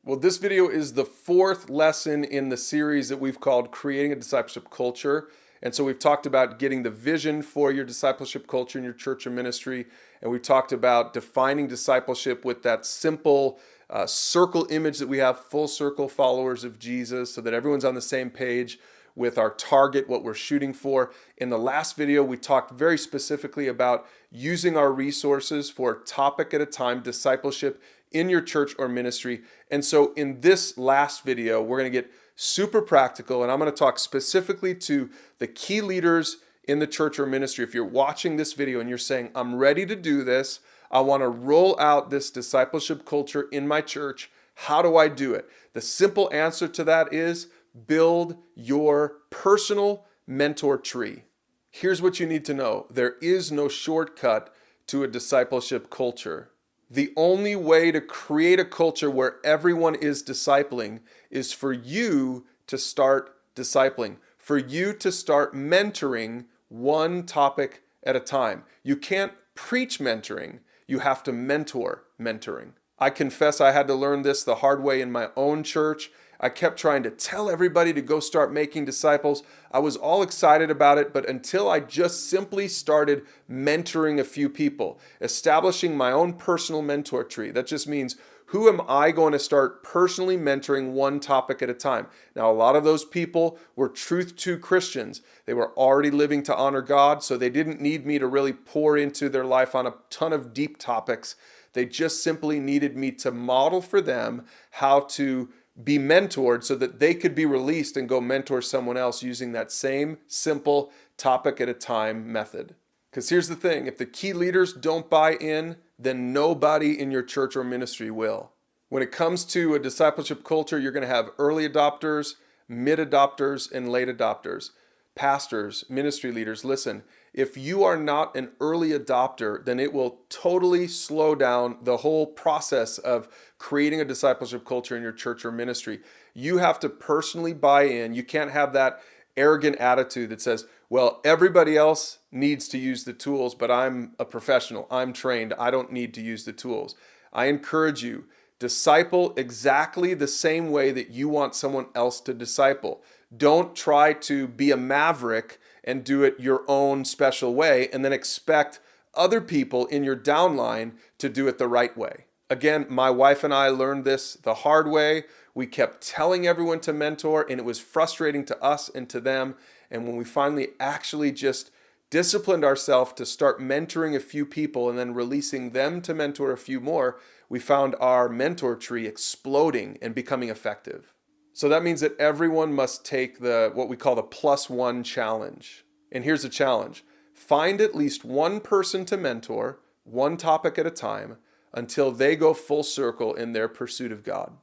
Well, this video is the fourth lesson in the series that we've called Creating a Discipleship Culture. And so we've talked about getting the vision for your discipleship culture in your church or ministry. And we talked about defining discipleship with that simple circle image that we have, full circle followers of Jesus, so that everyone's on the same page with our target, what we're shooting for. In the last video, we talked very specifically about using our resources for topic at a time discipleship in your church or ministry. And so in this last video, we're going to get super practical, and I'm going to talk specifically to the key leaders in the church or ministry. If you're watching this video and you're saying, I'm ready to do this, I want to roll out this discipleship culture in my church, how do I do it? The simple answer to that is build your personal mentor tree. Here's what you need to know. There is no shortcut to a discipleship culture. The only way to create a culture where everyone is discipling is for you to start discipling, for you to start mentoring one topic at a time. You can't preach mentoring, you have to mentor mentoring. I confess I had to learn this the hard way in my own church. I kept trying to tell everybody to go start making disciples. I was all excited about it, but until I just simply started mentoring a few people, establishing my own personal mentor tree. That just means, who am I going to start personally mentoring one topic at a time? Now, a lot of those people were Truth 2 Christians. They were already living to honor God, so they didn't need me to really pour into their life on a ton of deep topics. They just simply needed me to model for them how to be mentored so that they could be released and go mentor someone else using that same simple topic at a time method. Because here's the thing, if the key leaders don't buy in, then nobody in your church or ministry will. When it comes to a discipleship culture, you're going to have early adopters, mid adopters, and late adopters. Pastors, ministry leaders, listen, if you are not an early adopter, then it will totally slow down the whole process of creating a discipleship culture in your church or ministry. You have to personally buy in. You can't have that arrogant attitude that says, well, everybody else needs to use the tools, but I'm a professional. I'm trained. I don't need to use the tools. I encourage you, disciple exactly the same way that you want someone else to disciple. Don't try to be a maverick and do it your own special way and then expect other people in your downline to do it the right way. Again, my wife and I learned this the hard way. We kept telling everyone to mentor, and it was frustrating to us and to them. And when we finally actually just disciplined ourselves to start mentoring a few people and then releasing them to mentor a few more, we found our mentor tree exploding and becoming effective. So that means that everyone must take what we call the +1 challenge. And here's the challenge. Find at least one person to mentor, one topic at a time, until they go full circle in their pursuit of God.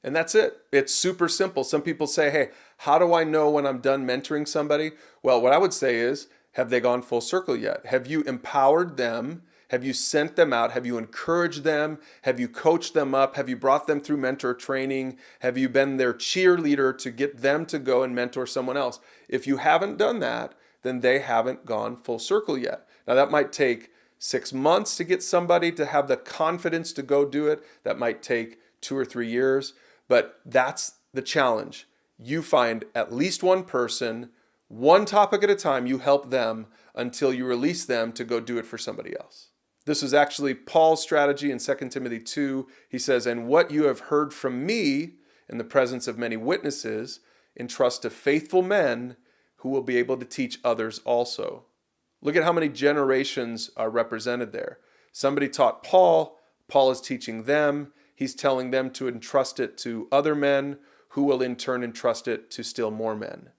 And that's it. It's super simple. Some people say, hey, how do I know when I'm done mentoring somebody? Well, what I would say is, have they gone full circle yet? Have you empowered them? Have you sent them out? Have you encouraged them? Have you coached them up? Have you brought them through mentor training? Have you been their cheerleader to get them to go and mentor someone else? If you haven't done that, then they haven't gone full circle yet. Now that might take 6 months to get somebody to have the confidence to go do it. That might take 2 or 3 years, but that's the challenge. You find at least one person, one topic at a time, you help them until you release them to go do it for somebody else. This is actually Paul's strategy in 2 Timothy 2. He says, and what you have heard from me in the presence of many witnesses, entrust to faithful men who will be able to teach others also. Look at how many generations are represented there. Somebody taught Paul. Paul is teaching them. He's telling them to entrust it to other men who will in turn entrust it to still more men.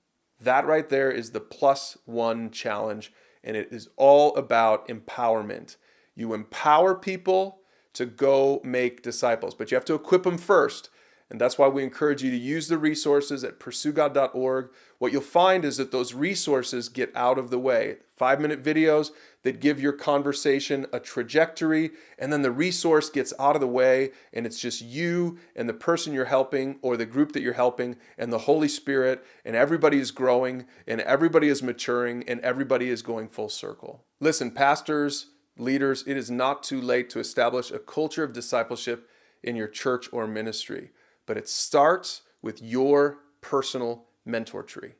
That right there is the +1 challenge, and it is all about empowerment. You empower people to go make disciples, but you have to equip them first. And that's why we encourage you to use the resources at pursuegod.org. What you'll find is that those resources get out of the way. 5-minute videos that give your conversation a trajectory, and then the resource gets out of the way, and it's just you and the person you're helping or the group that you're helping and the Holy Spirit, and everybody is growing, and everybody is maturing, and everybody is going full circle. Listen, pastors, leaders, it is not too late to establish a culture of discipleship in your church or ministry. but it starts with your personal mentor tree.